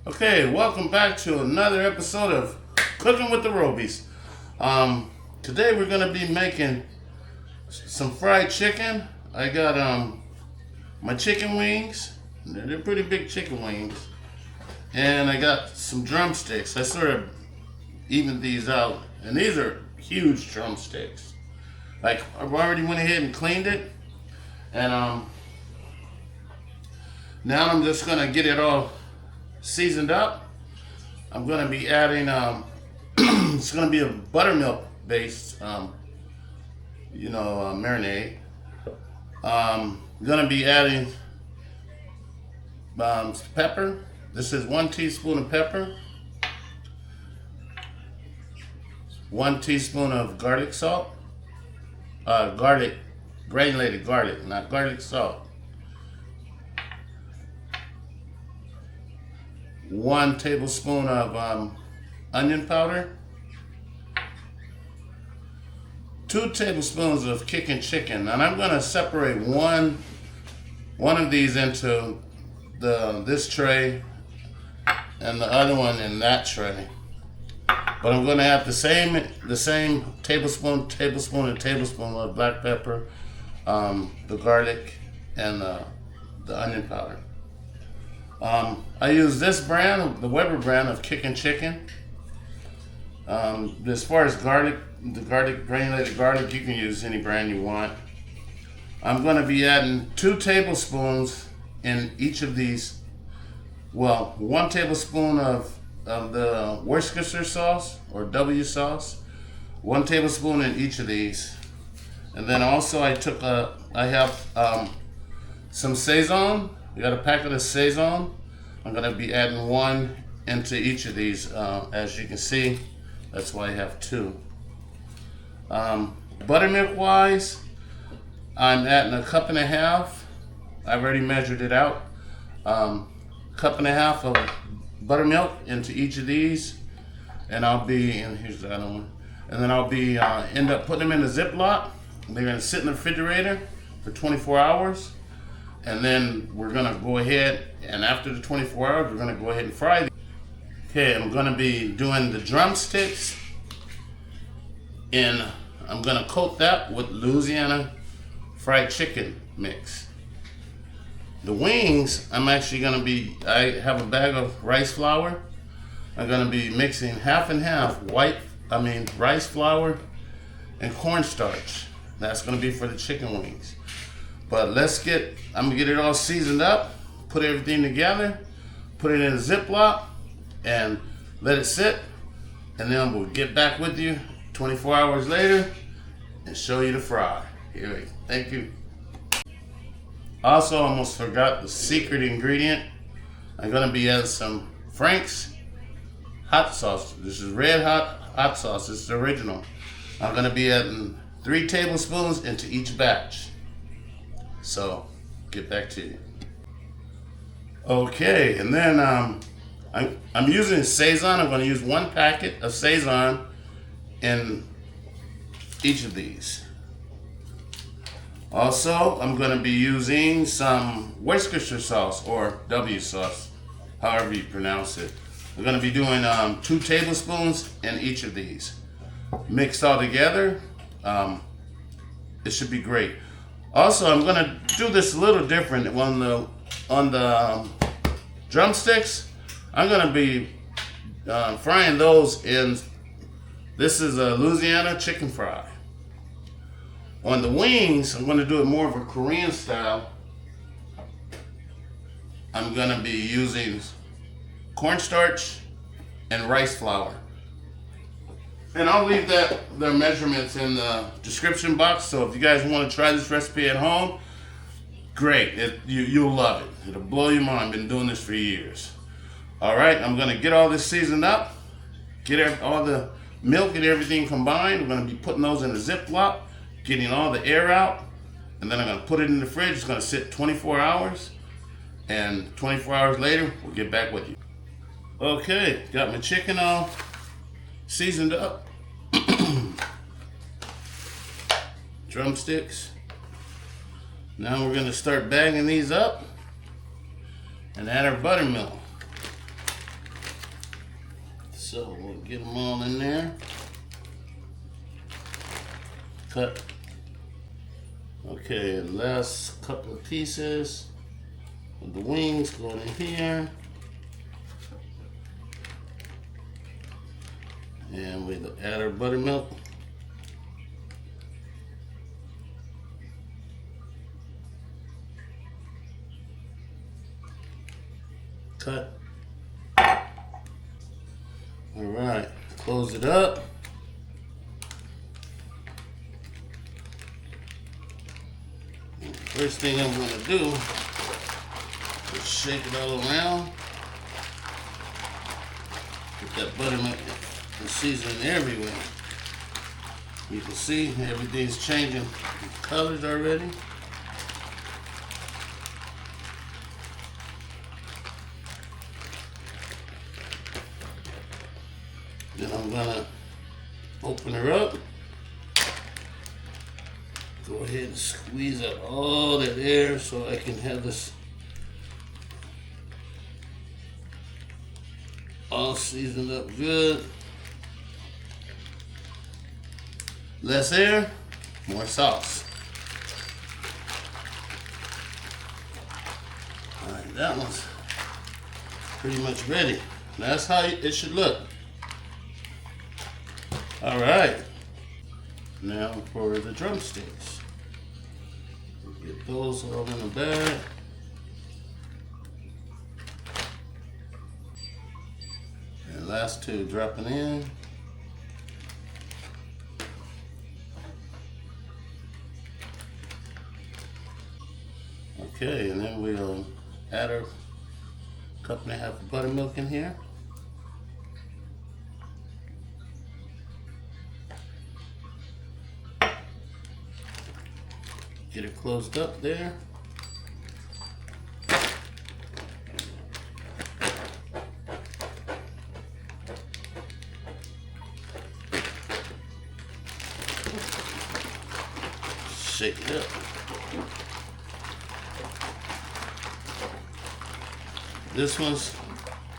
Okay, welcome back to another episode of Cooking with the Robies. Today we're gonna be making some fried chicken. I got my chicken wings. They're pretty big chicken wings, and I got some drumsticks. I sort of evened these out, and these are huge drumsticks. Like I've already went ahead and cleaned it, and now I'm just gonna get it all seasoned up. I'm going to be adding it's going to be a buttermilk based marinade. I'm going to be adding pepper. This is 1 teaspoon of pepper, 1 teaspoon of garlic salt, granulated garlic, not garlic salt. 1 tablespoon of onion powder, 2 tablespoons of kicking chicken, and I'm going to separate one of these into this tray and the other one in that tray. But I'm going to add the same tablespoon of black pepper, the garlic, and the onion powder. I use this brand, the Weber brand of kicking chicken. As far as granulated garlic, you can use any brand you want. I'm going to be adding 2 tablespoons in each of these. Well, 1 tablespoon of the Worcestershire sauce or W sauce, 1 tablespoon in each of these. And then also I have some Sazon. We got a packet of Sazon. I'm going to be adding 1 into each of these. As you can see, that's why I have 2. Buttermilk wise, I'm adding 1.5 cups. I've already measured it out. 1.5 cups of buttermilk into each of these, and here's the other one. And then I'll be end up putting them in a Ziploc. They're going to sit in the refrigerator for 24 hours. And then we're gonna go ahead, and after the 24 hours, we're gonna go ahead and fry these. Okay, I'm gonna be doing the drumsticks, and I'm gonna coat that with Louisiana fried chicken mix. The wings, I have a bag of rice flour. I'm gonna be mixing half and half rice flour and cornstarch. That's gonna be for the chicken wings. But I'm gonna get it all seasoned up, put everything together, put it in a Ziploc, and let it sit. And then we'll get back with you 24 hours later and show you the fry. Here, thank you. Also, almost forgot the secret ingredient. I'm gonna be adding some Frank's hot sauce. This is red hot sauce. This is the original. I'm gonna be adding 3 tablespoons into each batch. So, get back to you. Okay, and then I'm using Sazon. I'm going to use 1 packet of Sazon in each of these. Also, I'm going to be using some Worcestershire sauce or W sauce, however you pronounce it. I'm going to be doing 2 tablespoons in each of these. Mixed all together, it should be great. Also, I'm going to do this a little different on the drumsticks. I'm going to be frying those in, this is a Louisiana chicken fry. On the wings, I'm going to do it more of a Korean style. I'm going to be using cornstarch and rice flour. And I'll leave their measurements in the description box. So if you guys want to try this recipe at home, great. You'll love it. It'll blow your mind. I've been doing this for years. All right, I'm going to get all this seasoned up, get all the milk and everything combined. We're going to be putting those in a Ziploc, getting all the air out, and then I'm going to put it in the fridge. It's going to sit 24 hours, and 24 hours later, we'll get back with you. Okay, got my chicken all seasoned up. Drumsticks. Now we're going to start bagging these up and add our buttermilk. So we'll get them all in there. Cut. Okay, and last couple of pieces of the wings going in here. And we'll add our buttermilk. Cut. All right, close it up. First thing I'm going to do is shake it all around. Get that buttermilk and seasoning everywhere. You can see everything's changing colors already. Then I'm going to open her up. Go ahead and squeeze out all that air so I can have this all seasoned up good. Less air, more sauce. Alright, that one's pretty much ready. That's how it should look. Alright, now for the drumsticks. Get those all in the bag. And last two dropping in. Okay, and then we'll add our cup and a half of buttermilk in here. Get it closed up there. Shake it up. This one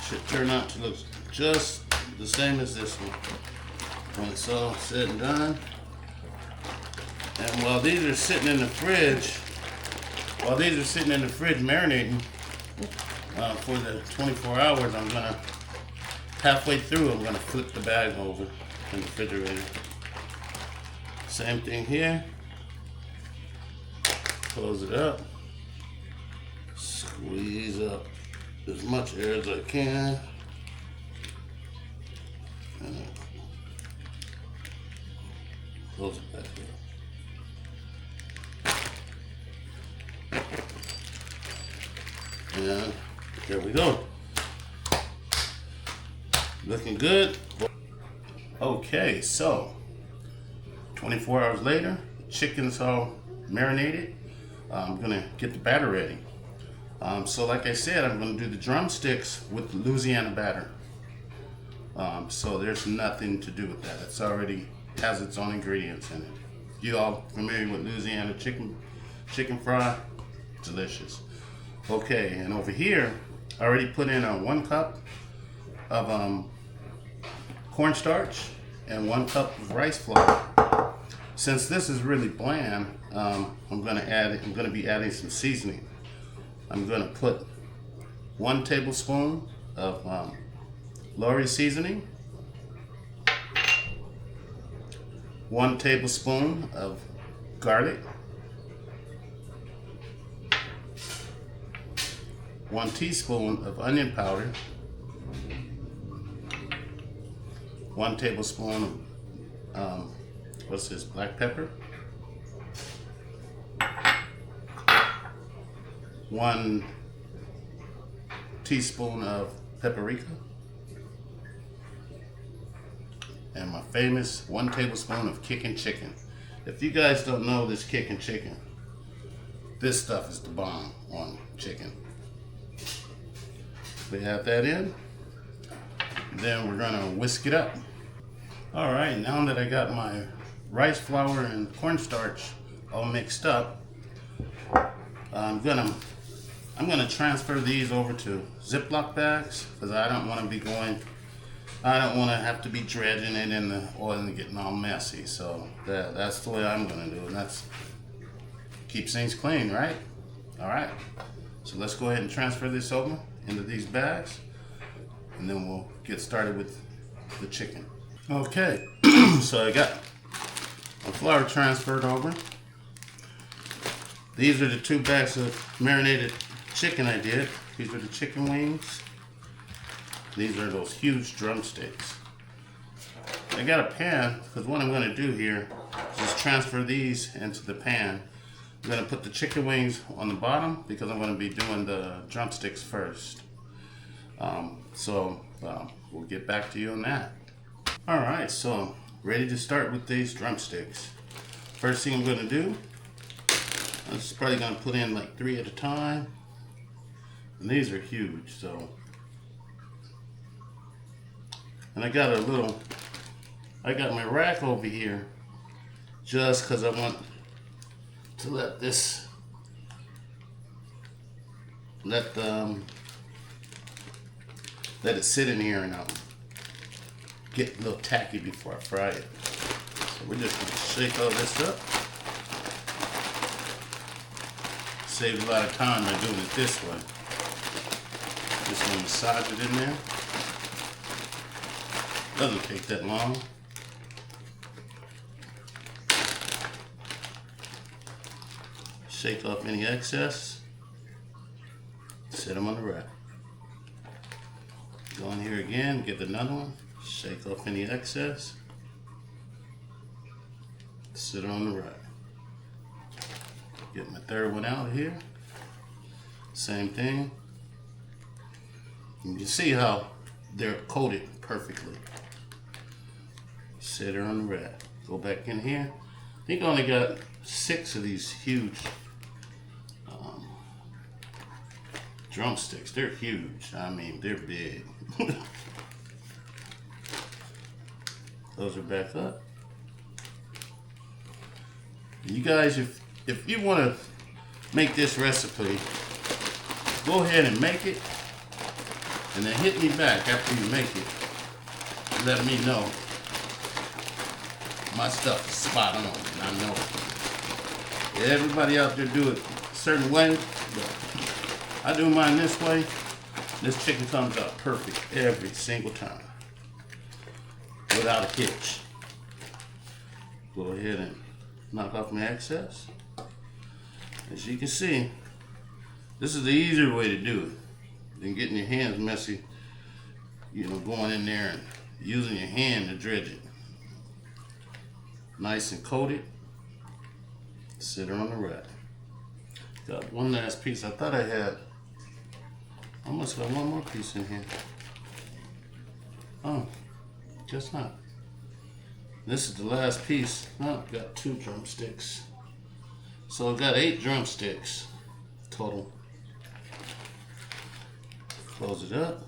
should turn out to look just the same as this one when it's all said and done. And while these are sitting in the fridge, marinating for the 24 hours, I'm gonna, halfway through, I'm gonna flip the bag over in the refrigerator. Same thing here. Close it up. Squeeze up as much air as I can. And close it back up. And here we go. Looking good. Okay, so 24 hours later, chicken's all marinated. I'm gonna get the batter ready. So like I said, I'm gonna do the drumsticks with the Louisiana batter. So there's nothing to do with that. It's already has its own ingredients in it. You all familiar with Louisiana chicken fry? Delicious. Okay, and over here, I already put in 1 cup of cornstarch and 1 cup of rice flour. Since this is really bland, I'm gonna be adding some seasoning. I'm gonna put 1 tablespoon of Lorry seasoning, 1 tablespoon of garlic, 1 teaspoon of onion powder, 1 tablespoon of what's this, black pepper, 1 teaspoon of paprika, and my famous 1 tablespoon of kicking chicken. If you guys don't know this kicking chicken, this stuff is the bomb on chicken. We have that in. Then we're gonna whisk it up. All right, now that I got my rice flour and cornstarch all mixed up, I'm gonna transfer these over to Ziploc bags because I don't want to be going I don't want to have to be dredging it in the oil and getting all messy. So that's the way I'm going to do it. And that's keeps things clean, right? All right. So let's go ahead and transfer this over into these bags, and then we'll get started with the chicken. Okay, so I got my flour transferred over. These are the 2 bags of marinated chicken I did. These are the chicken wings. These are those huge drumsticks. I got a pan, because what I'm going to do here is just transfer these into the pan. I'm going to put the chicken wings on the bottom because I'm going to be doing the drumsticks first. We'll get back to you on that. Alright, so ready to start with these drumsticks. First thing I'm going to do, I'm just probably going to put in like 3 at a time. And these are huge, so. And I got my rack over here just because I want to let it sit in here and get a little tacky before I fry it. So we're just going to shake all this up. Save a lot of time by doing it this way. Just going to massage it in there. Doesn't take that long. Shake off any excess. Set them on the rack. Go in here again, get another one. Shake off any excess. Sit it on the rack. Get my 3rd one out here. Same thing. You can see how they're coated perfectly. Sit her on the rack. Go back in here. I think I only got 6 of these huge drumsticks. They're huge. I mean, they're big. Those are back up. You guys, if you want to make this recipe, go ahead and make it, and then hit me back after you make it. Let me know my stuff is spot on, and I know it. Everybody out there do it a certain way, but I do mine this way. This chicken comes out perfect every single time, without a hitch. Go ahead and knock off my excess. As you can see, this is the easier way to do it than getting your hands messy, going in there and using your hand to dredge it. Nice and coated. Sit her on the rack. Got one last piece. I thought I had, I must have one more piece in here. Oh, guess not. This is the last piece. Oh, got 2 drumsticks. So I've got 8 drumsticks total. Close it up.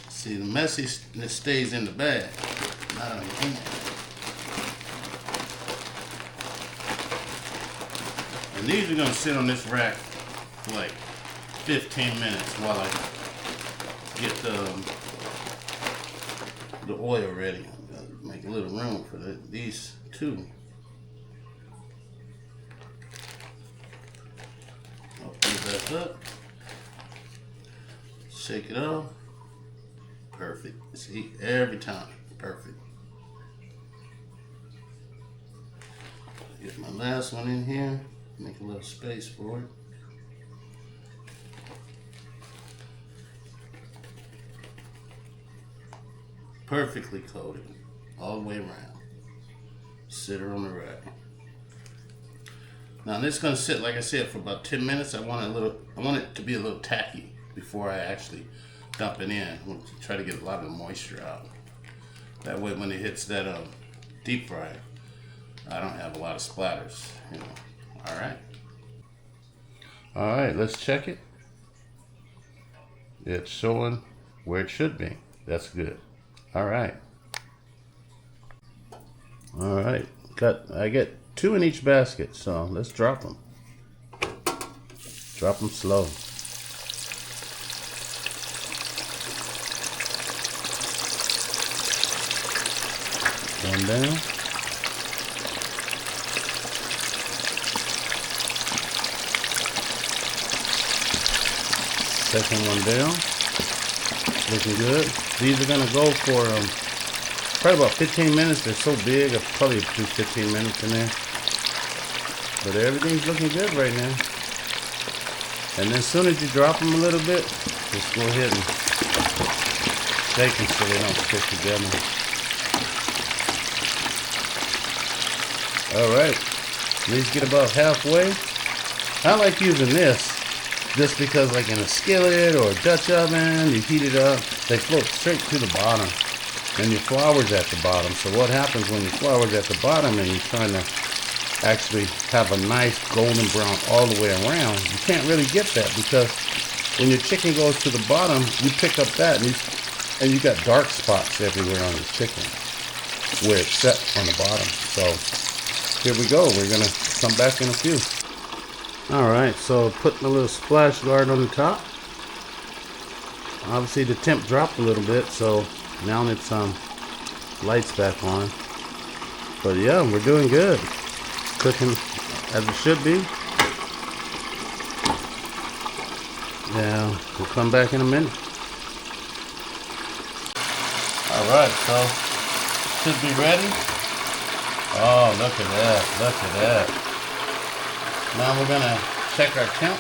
See, the messiness stays in the bag, not on your hand. And these are going to sit on this rack for like 15 minutes while I get the oil ready. Make a little room for these 2. Open it back up. Shake it off. Perfect. See, every time. Perfect. Get my last one in here. Make a little space for it. Perfectly coated all the way around. Sit her on the rack. Now this is going to sit, like I said, for about 10 minutes. I want it to be a little tacky before I actually dump it in. I want to try to get a lot of the moisture out. That way when it hits that deep fryer, I don't have a lot of splatters, Alright. Alright, let's check it. It's showing where it should be. That's good. Alright. Alright. I get 2 in each basket, so let's drop them. Drop them slow. one down. Second one down. Looking good. These are gonna go for probably about 15 minutes. They're so big, I'll probably do 15 minutes in there. But everything's looking good right now. And then as soon as you drop them a little bit, just go ahead and shake them so they don't stick together. Alright, these get about halfway. I like using this just because, like in a skillet or a Dutch oven, you heat it up, they float straight to the bottom. And your flour's at the bottom. So what happens when your flour's at the bottom and you're trying to actually have a nice golden brown all the way around, you can't really get that, because when your chicken goes to the bottom, you pick up that and you got dark spots everywhere on your chicken where it's set on the bottom. So here we go. We're gonna come back in a few. All right, so putting a little splash guard on the top. Obviously the temp dropped a little bit, so now it's lights back on. But yeah, we're doing good. Cooking as it should be. Yeah, we'll come back in a minute. Alright, so should be ready. Oh, look at that, look at that. Now we're gonna check our temp.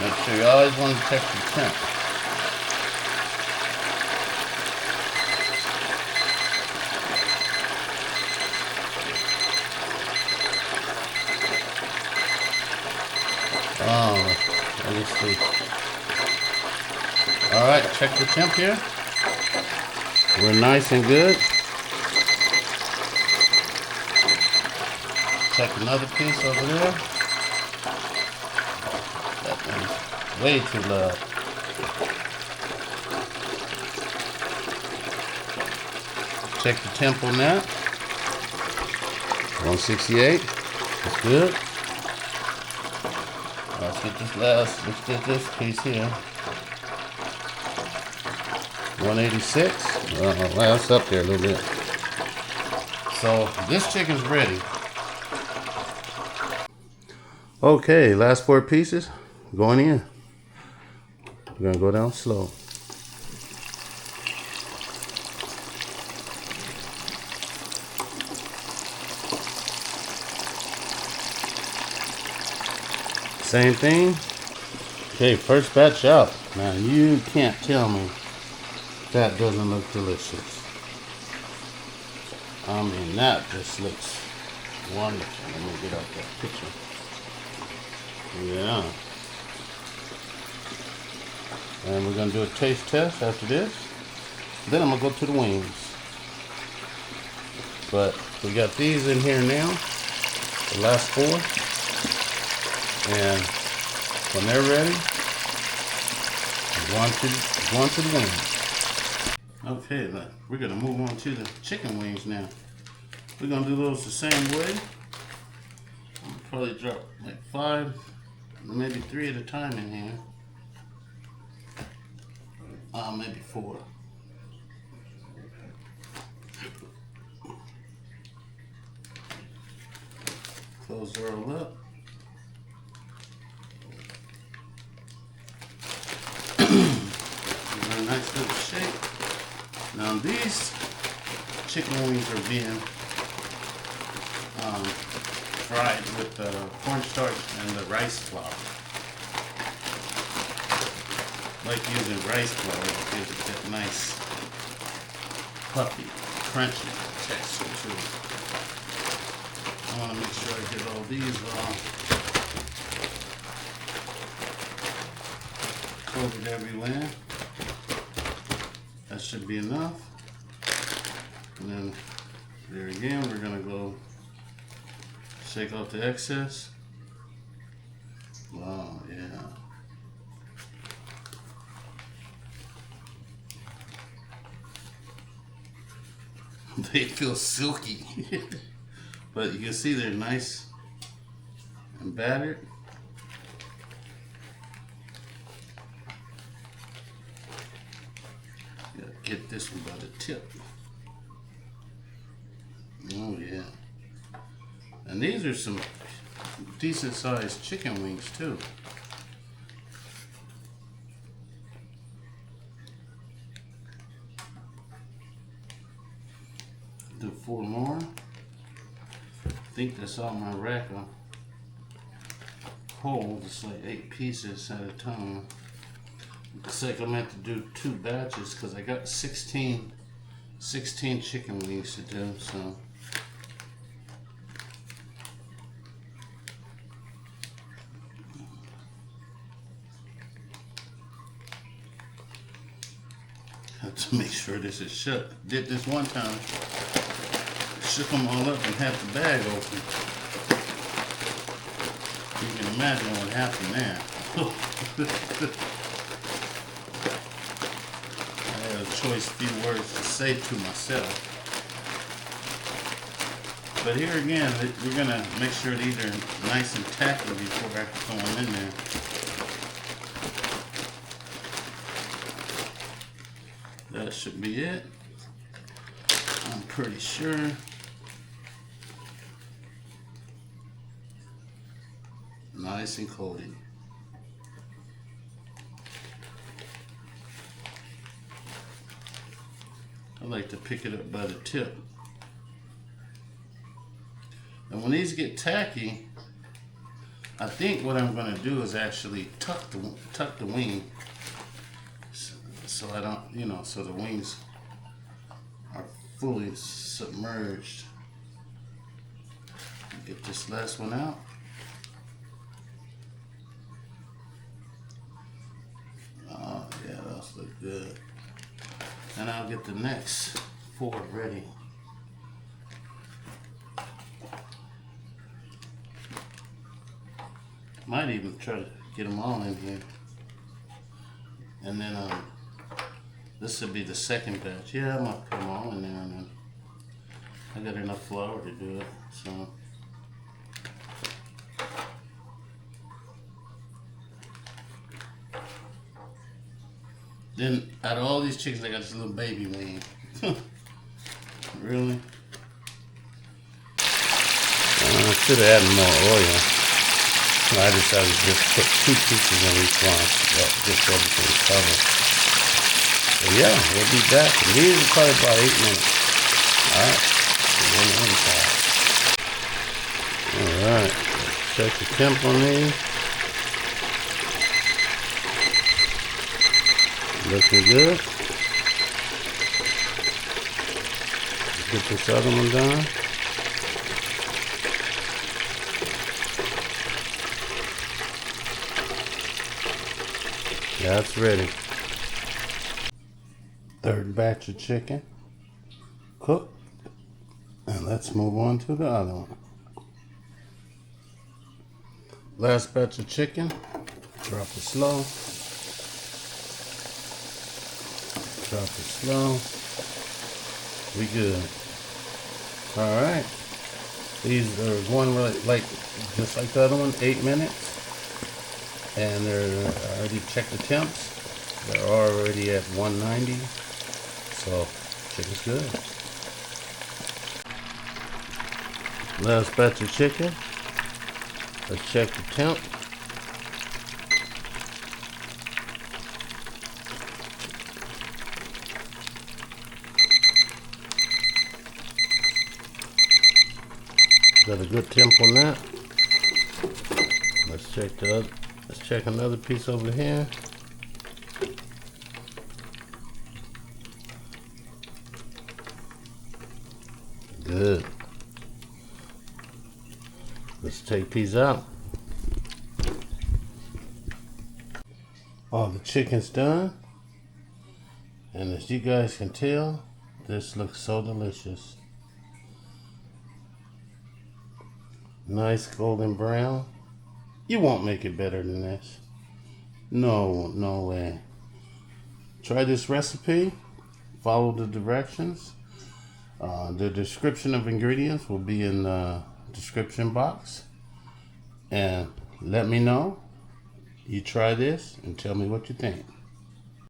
Make sure you always want to check your temp. Oh, let me see. Alright, check the temp here. We're nice and good. Check another piece over there. That one's way too low. Check the temp on that. 168. That's good. Let's get this piece here. 186. That's up there a little bit. So this chicken's ready. Okay, last 4 pieces going in. We're gonna go down slow. Same thing. Okay, first batch out. Now you can't tell me that doesn't look delicious. I mean, that just looks wonderful. Let me get out that picture. Yeah. And we're gonna do a taste test after this. Then I'm gonna go to the wings. But we got these in here now, the last 4. And when they're ready, going to the wings. Okay, we're gonna move on to the chicken wings now. We're gonna do those the same way. I'll probably drop like 5, maybe 3 at a time in here. Maybe 4. Close her all up. A nice little shape. Now these chicken wings are being fried with the cornstarch and the rice flour. Like using rice flour to give it that nice puffy, crunchy texture to it. I want to make sure I get all these coated everywhere. That should be enough. And then there again, we're gonna go shake out the excess. Oh yeah. They feel silky. But you can see they're nice and battered. Gotta get this one by the tip. Oh yeah. And these are some decent sized chicken wings too. Do 4 more. I think that's all my rack will hold. It's like 8 pieces at a time. Looks like I meant to do 2 batches because I got 16 chicken wings to do, so. Have to make sure this is shut. Did this one time, shook them all up and had the bag open. You can imagine what happened there. I had a choice few words to say to myself. But here again, we're gonna make sure these are nice and tacky before I throw them in there. That should be it. I'm pretty sure. Nice and coated. I like to pick it up by the tip. And when these get tacky, I think what I'm going to do is actually tuck the wing, so I don't, so the wings are fully submerged. Get this last one out. Oh yeah, those look good. And I'll get the next 4 ready. Might even try to get them all in here. And then this would be the second batch. Yeah, I might put them all in there, and then I got enough flour to do it, so. Then out of all these chickens, I got this little baby wing. Really? I should have added more oil. I decided to just put 2 pieces in each one, just so everything covered. So yeah, we'll be back. And these are probably about 8 minutes. Alright, Alright, check the temp on these. Looking good. Get this other one done. That's ready. 3rd batch of chicken cooked. And let's move on to the other one. Last batch of chicken. Drop it slow. Drop it slow. We good. Alright. These are going like just like the other one, 8 minutes. And they're already checked the temps. They're already at 190. So chicken's good. Last batch of chicken. Let's check the temp. Got a good temp on that. Let's check the other. Let's check another piece over here. Good. Let's take these out. All the chicken's done. And as you guys can tell, this looks so delicious. Nice golden brown. You won't make it better than this. No way. Try this recipe. Follow the directions. The description of ingredients will be in the description box. And let me know. You try this and tell me what you think.